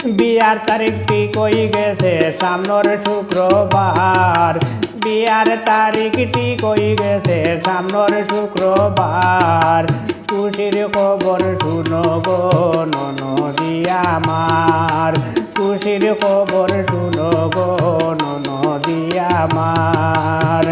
বিয়ার তারিখটি কই গেছে সামনের শুক্রবার, বিয়ার তারিখটি কই গেছে সামনের শুক্রবার। খুশির খবর শুনো গো ননদি আমার, খুশির খবর শুনো গো ননদি আমার।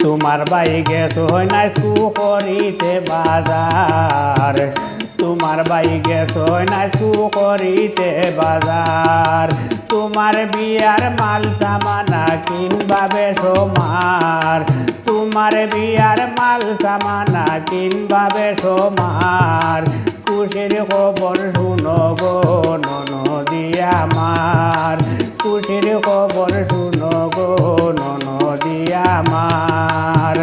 তোমার বাই গেছো না করিতে বাজার, তোমার বাই গেছো না করিতে বাজার। তোমার বিয়ার মাল সামানা কিনবাবে সোমার, তোমার বিয়ার মাল সামানা কিনবাবে সোমার। খুশির খবর শুনো গো ননদি আমার, খুশির খবর শুনো গো ননদি আমার।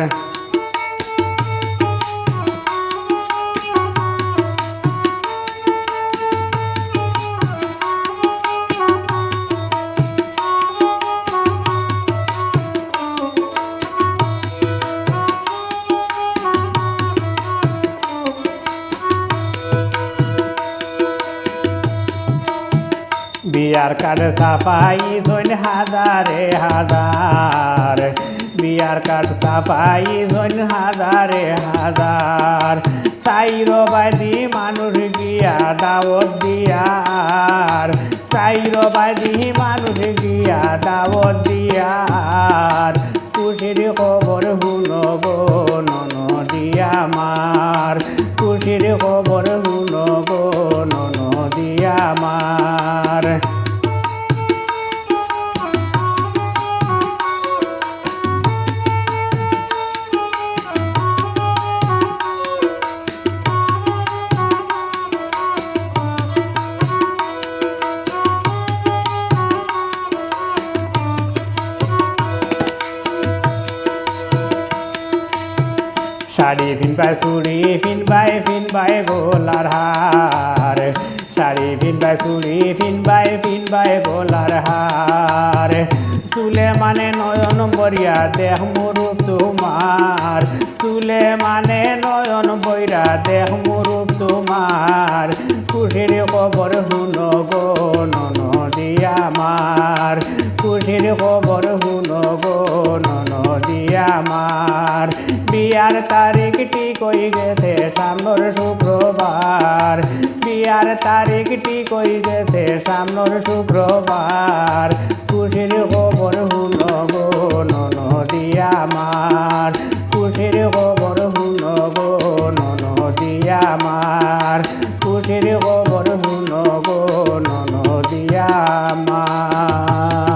বিয়ার কার্ড ছাপাই ধন হাজারে হাজার, বিয়ার কার্ড ছাপাই ধন হাজারে হাজার। চাইরো বাদি মানুষ গিয়া দাওয়াত দিয়ার, চাইরো বাদি মানুষ গিয়া দাওয়াত দিয়ার। খুশির খবর শুনো গো ননদি আমার, খুশির খবর শুনো গো ননদি আমার। শাড়ি পিনবাই চুড়ি পিনবাই গোলার হার, শাড়ি পিনবাই চুড়ি পিনবাই গোলার হার। চুলে মানে নয়ন বরিয়া দেহ মুরুপ তোমার, চুলে মানে নয়ন বইরা দেহ মুরুপ তোমার। খুশির খবর শুনো গো ননদি আমার, খুশির খবর শুনো গো ননদি আমার। বিয়ার তারিখটি কই গেছে সামনের শুক্রবার, বিয়ার তারিখটি কই গেছে সামনের শুক্রবার। খুশির খবর শুনো গো ননদি আমার, খুশির খবর শুনো গো ননদি আমার, খুশির খবর শুনো গো ননদি আমার।